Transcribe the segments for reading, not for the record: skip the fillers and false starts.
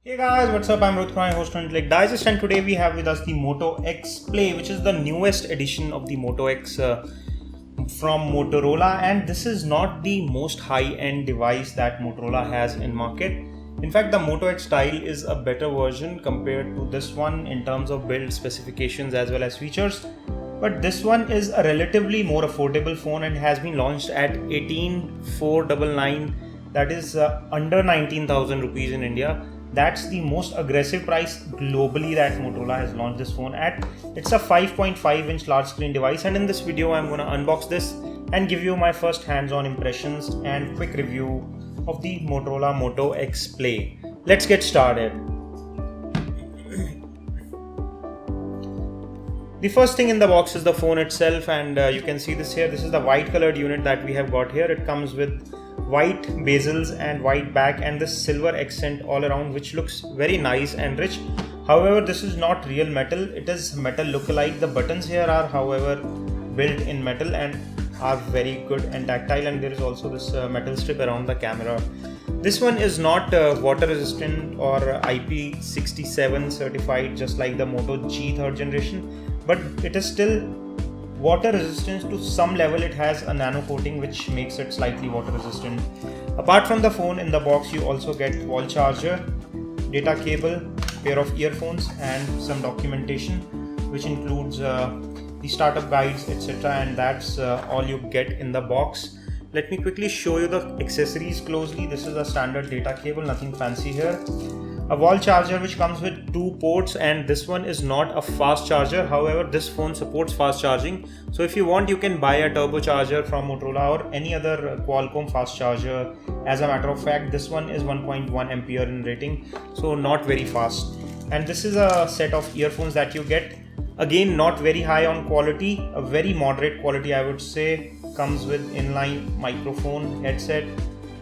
Hey guys, what's up? I'm Rohit Khurana, host on Intellect Digest, and today we have with us the Moto X Play, which is the newest edition of the Moto X from Motorola. And this is not the most high-end device that Motorola has in market. In fact, the Moto X style is a better version compared to this one in terms of build specifications as well as features. But this one is a relatively more affordable phone and has been launched at 18,499, that is under 19,000 rupees in India. That's the most aggressive price globally that Motorola has launched this phone at. It's a 5.5-inch large screen device, and in this video I'm going to unbox this and give you my first hands-on impressions and quick review of the Motorola Moto X Play. Let's get started. The first thing in the box is the phone itself, and you can see this here. This is the white colored unit that we have got here. It comes with white bezels and white back and this silver accent all around, which looks very nice and rich. However, this is not real metal. It is metal look-alike. The buttons here are, however, built in metal and are very good and tactile, and there is also this metal strip around the camera. This one is not water resistant or IP67 certified, just like the Moto G 3rd generation, but it is still water resistance to some level. It has a nano coating which makes it slightly water resistant. Apart from the phone, in the box you also get wall charger, data cable, pair of earphones and some documentation which includes the startup guides, etc. And that's all you get in the box. Let me quickly show you the accessories closely. This is a standard data cable, nothing fancy here. A wall charger which comes with 2 ports, and this one is not a fast charger. However, this phone supports fast charging, so if you want you can buy a turbo charger from Motorola or any other Qualcomm fast charger. As a matter of fact, this one is 1.1 ampere in rating, so not very fast. And this is a set of earphones that you get. Again, not very high on quality, a very moderate quality I would say. Comes with inline microphone headset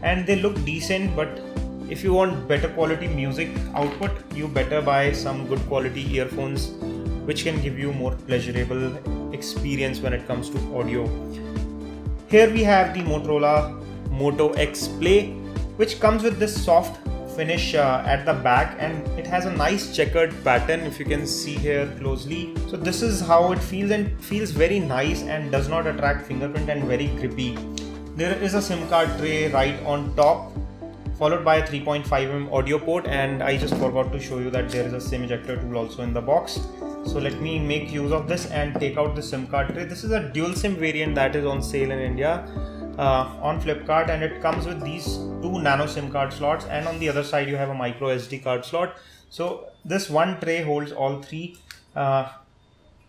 and they look decent, but if you want better quality music output, you better buy some good quality earphones which can give you more pleasurable experience when it comes to audio. Here we have the Motorola Moto X Play, which comes with this soft finish at the back, and it has a nice checkered pattern if you can see here closely. So this is how it feels, and feels very nice and does not attract fingerprint and very grippy. There is a SIM card tray right on top, followed by a 3.5mm audio port, and I just forgot to show you that there is a SIM ejector tool also in the box. So let me make use of this and take out the SIM card tray. This is a dual SIM variant that is on sale in India on Flipkart, and it comes with these 2 nano SIM card slots, and on the other side you have a microSD card slot. So this one tray holds all 3.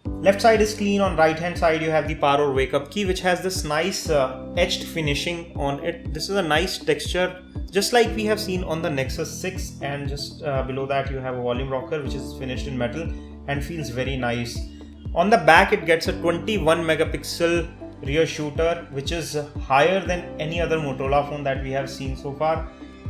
Left side is clean. On right hand side you have the power or wake up key, which has this nice etched finishing on it. This is a nice texture, just like we have seen on the Nexus 6, and just below that you have a volume rocker which is finished in metal and feels very nice. On the back it gets a 21 megapixel rear shooter, which is higher than any other Motorola phone that we have seen so far.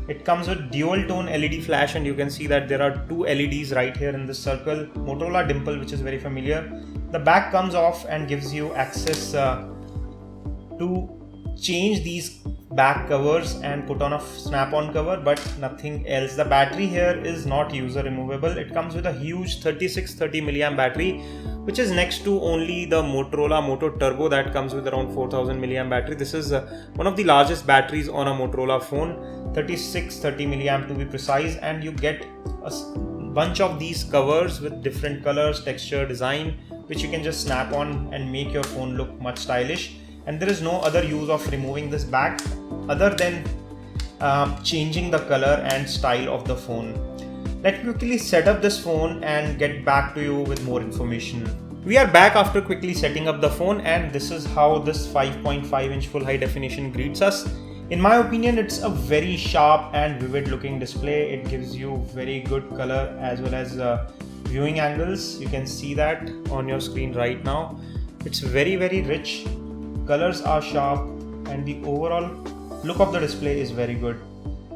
It comes with dual tone LED flash, and you can see that there are 2 LEDs right here in this circle. Motorola dimple, which is very familiar. The back comes off and gives you access to change these back covers and put on a snap-on cover, but nothing else. The battery here is not user removable. It comes with a huge 3630 mAh battery, which is next to only the Motorola Moto Turbo that comes with around 4000 mAh battery. This is one of the largest batteries on a Motorola phone, 3630 mAh to be precise, and you get a bunch of these covers with different colors, texture, design, which you can just snap on and make your phone look much stylish. And there is no other use of removing this back other than changing the color and style of the phone. Let me quickly set up this phone and get back to you with more information. We are back after quickly setting up the phone, and this is how this 5.5-inch full high definition greets us. In my opinion, it's a very sharp and vivid looking display. It gives you very good color as well as viewing angles. You can see that on your screen right now. It's very rich. Colors are sharp and the overall look of the display is very good.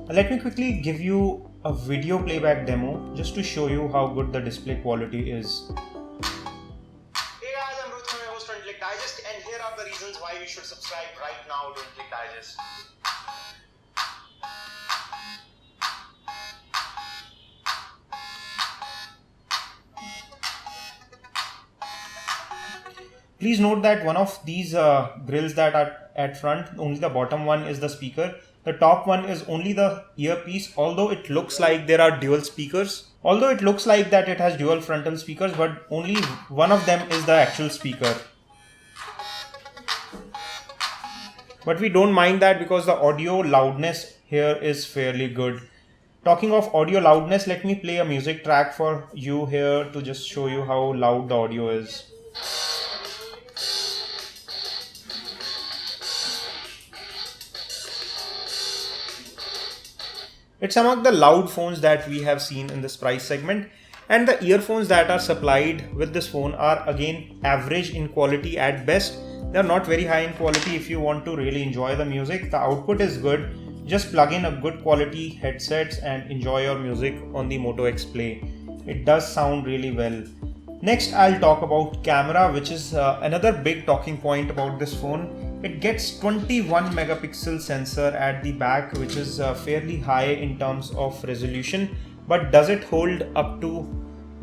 Let me quickly give you a video playback demo just to show you how good the display quality is. Hey guys, I'm Rohit Khurana, host on Intellect Digest, and here are the reasons why you should subscribe right now to Intellect Digest. Please note that one of these grills that are at front, only the bottom one is the speaker. The top one is only the earpiece, although it looks like there are dual speakers. Although it looks like that it has dual frontal speakers, but only one of them is the actual speaker. But we don't mind that because the audio loudness here is fairly good. Talking of audio loudness, let me play a music track for you here to just show you how loud the audio is. It's among the loud phones that we have seen in this price segment, and the earphones that are supplied with this phone are again average in quality at best. They are not very high in quality if you want to really enjoy the music. The output is good. Just plug in a good quality headsets and enjoy your music on the Moto X Play. It does sound really well. Next, I'll talk about camera, which is another big talking point about this phone. It gets 21 megapixel sensor at the back, which is fairly high in terms of resolution, but does it hold up to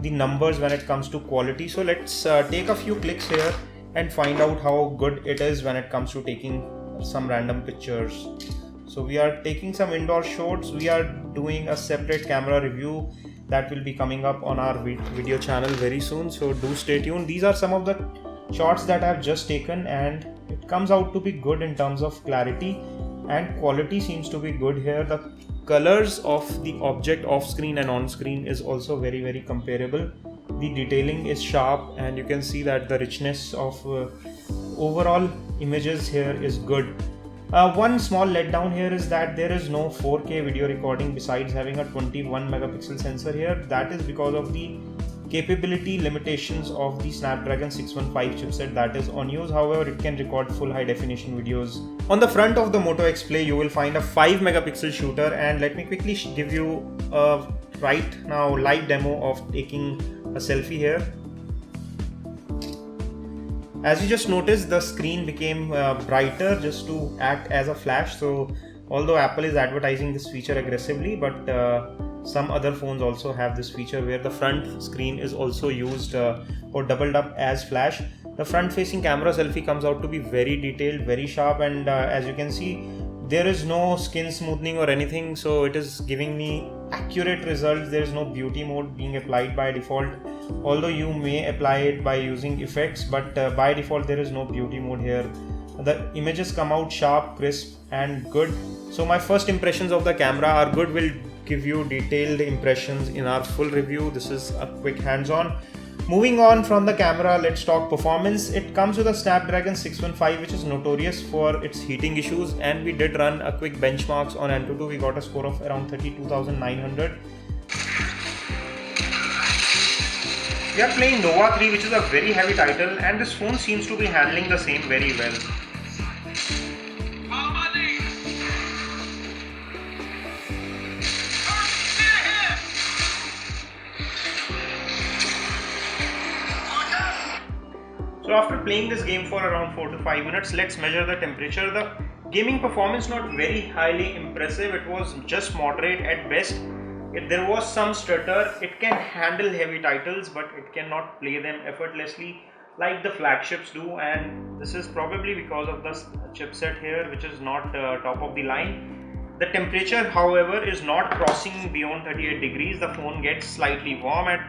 the numbers when it comes to quality? So let's take a few clicks here and find out how good it is when it comes to taking some random pictures. So we are taking some indoor shots. We are doing a separate camera review that will be coming up on our video channel very soon, so do stay tuned. These are some of the shots that I've just taken, and it comes out to be good in terms of clarity, and quality seems to be good here. The colors of the object off screen and on screen is also very comparable. The detailing is sharp, and you can see that the richness of overall images here is good. One small letdown here is that there is no 4K video recording besides having a 21 megapixel sensor here. That is because of the capability limitations of the Snapdragon 615 chipset that is on use. However, it can record full high definition videos. On the front of the Moto X Play, you will find a 5 megapixel shooter, and let me quickly give you a right now live demo of taking a selfie here. As you just noticed, the screen became brighter just to act as a flash. So although Apple is advertising this feature aggressively, but some other phones also have this feature where the front screen is also used or doubled up as flash. The front facing camera selfie comes out to be very detailed, very sharp, and as you can see, there is no skin smoothing or anything, so it is giving me accurate results. There is no beauty mode being applied by default, although you may apply it by using effects, but by default there is no beauty mode here. The images come out sharp, crisp and good. So my first impressions of the camera are good. We'll give you detailed impressions in our full review. This is a quick hands-on. Moving on from the camera, let's talk performance. It comes with a Snapdragon 615, which is notorious for its heating issues, and we did run a quick benchmarks on Antutu. We got a score of around 32,900. We are playing Nova 3, which is a very heavy title, and this phone seems to be handling the same very well. So after playing this game for around 4 to 5 minutes, let's measure the temperature. The gaming performance not very highly impressive. It was just moderate at best. There was some stutter. It can handle heavy titles, but it cannot play them effortlessly like the flagships do, and this is probably because of the chipset here, which is not top of the line. The temperature, however, is not crossing beyond 38 degrees. The phone gets slightly warm at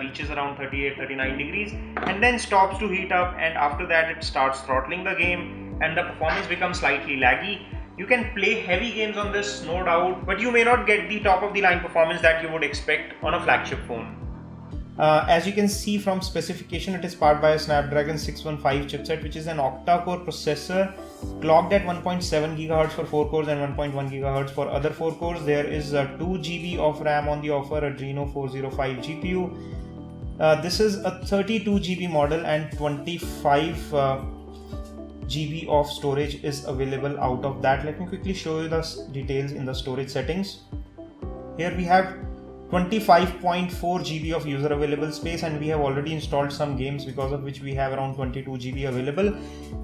reaches around 38-39 degrees and then stops to heat up, and after that it starts throttling the game and the performance becomes slightly laggy. You can play heavy games on this, no doubt, but you may not get the top of the line performance that you would expect on a flagship phone. As you can see from specification, it is powered by a Snapdragon 615 chipset, which is an octa-core processor clocked at 1.7 GHz for 4 cores and 1.1 GHz for other 4 cores. There is 2 GB of RAM on the offer, Adreno 405 GPU. This is a 32 GB model and 25 GB of storage is available out of that. Let me quickly show you the details in the storage settings. Here we have 25.4 GB of user available space, and we have already installed some games, because of which we have around 22 GB available.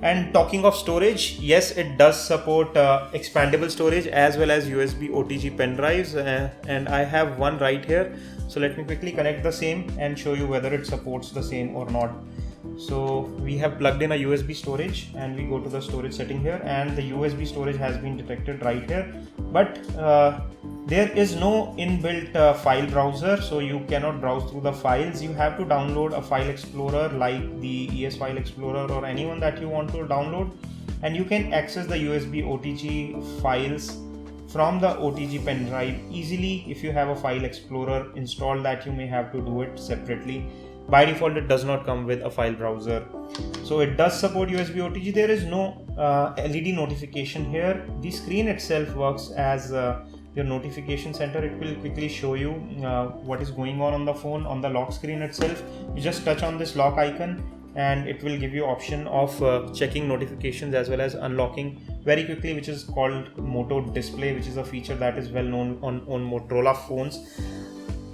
And talking of storage, yes, it does support expandable storage as well as USB OTG pen drives, and I have one right here. So let me quickly connect the same and show you whether it supports the same or not. So we have plugged in a USB storage, and we go to the storage setting here, and the USB storage has been detected right here, but there is no inbuilt file browser, so you cannot browse through the files. You have to download a file explorer like the ES File Explorer or anyone that you want to download, and you can access the USB OTG files from the OTG pen drive easily. If you have a file explorer installed, that you may have to do it separately. By default, it does not come with a file browser. So it does support USB OTG. There is no LED notification here. The screen itself works as your notification center. It will quickly show you what is going on the phone. On the lock screen itself, you just touch on this lock icon, and it will give you option of checking notifications as well as unlocking very quickly, which is called Moto Display, which is a feature that is well known on Motorola phones.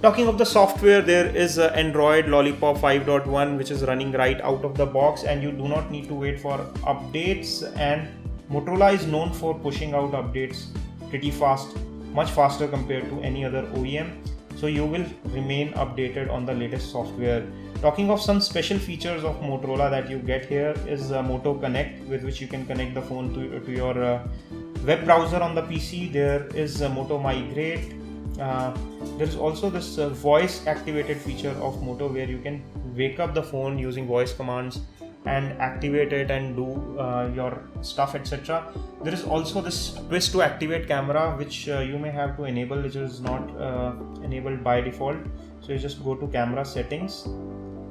Talking of the software, there is Android Lollipop 5.1 which is running right out of the box, and you do not need to wait for updates, and Motorola is known for pushing out updates pretty fast, much faster compared to any other OEM, so you will remain updated on the latest software. Talking of some special features of Motorola that you get here is Moto Connect, with which you can connect the phone to your web browser on the PC. There is Moto Migrate. There is also this voice activated feature of Moto, where you can wake up the phone using voice commands and activate it and do your stuff, etc. There is also this twist to activate camera, which you may have to enable, which is not enabled by default. So you just go to camera settings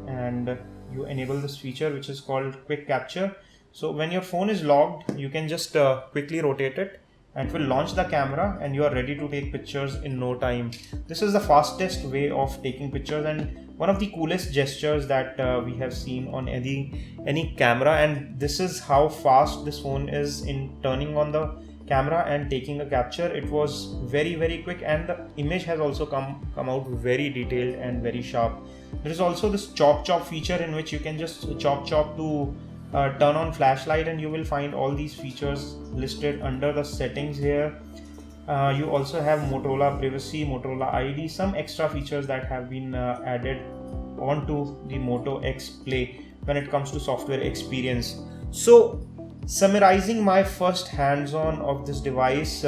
and you enable this feature, which is called quick capture. So when your phone is locked, you can just quickly rotate it, and it will launch the camera, and you are ready to take pictures in no time. This is the fastest way of taking pictures, and one of the coolest gestures that we have seen on any camera. And this is how fast this phone is in turning on the camera and taking a capture. It was very quick, and the image has also come out very detailed and very sharp. There is also this chop feature, in which you can just chop to turn on flashlight, and you will find all these features listed under the settings here. You also have Motorola Privacy, Motorola ID, some extra features that have been added onto the Moto X Play when it comes to software experience. So summarizing my first hands-on of this device,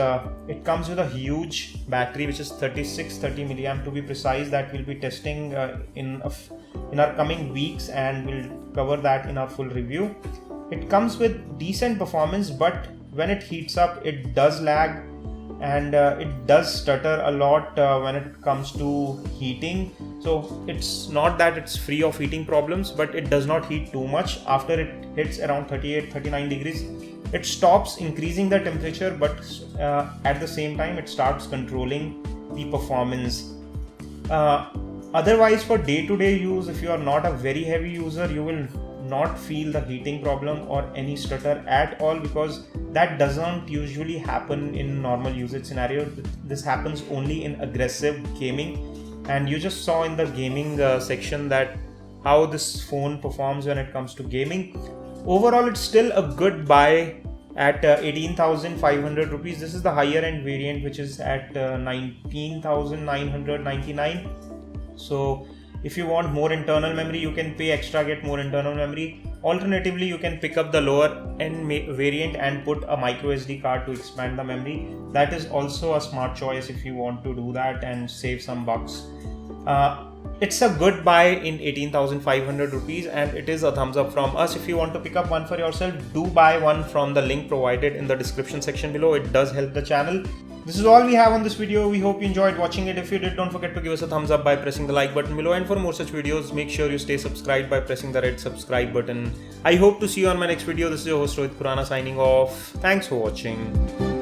it comes with a huge battery, which is 3630 milliamp to be precise, that we'll be testing in our coming weeks, and we'll cover that in our full review. It comes with decent performance, but when it heats up, it does lag, and it does stutter a lot when it comes to heating. So it's not that it's free of heating problems, but it does not heat too much. After it hits around 38-39 degrees, it stops increasing the temperature, but at the same time it starts controlling the performance. Otherwise, for day-to-day use, if you are not a very heavy user, you will not feel the heating problem or any stutter at all, because that doesn't usually happen in normal usage scenario. This happens only in aggressive gaming, and you just saw in the gaming section that how this phone performs when it comes to gaming. Overall, it's still a good buy at 18,500 rupees. This is the higher end variant, which is at 19,999. So if you want more internal memory, you can pay extra, get more internal memory. Alternatively, you can pick up the lower end variant and put a microSD card to expand the memory. That is also a smart choice if you want to do that and save some bucks. It's a good buy in 18,500 rupees, and it is a thumbs up from us. If you want to pick up one for yourself, do buy one from the link provided in the description section below. It does help the channel. This is all we have on this video. We hope you enjoyed watching it. If you did, don't forget to give us a thumbs up by pressing the like button below, and for more such videos, make sure you stay subscribed by pressing the red subscribe button. I hope to see you on my next video. This is your host Rohit Khurana signing off. Thanks for watching.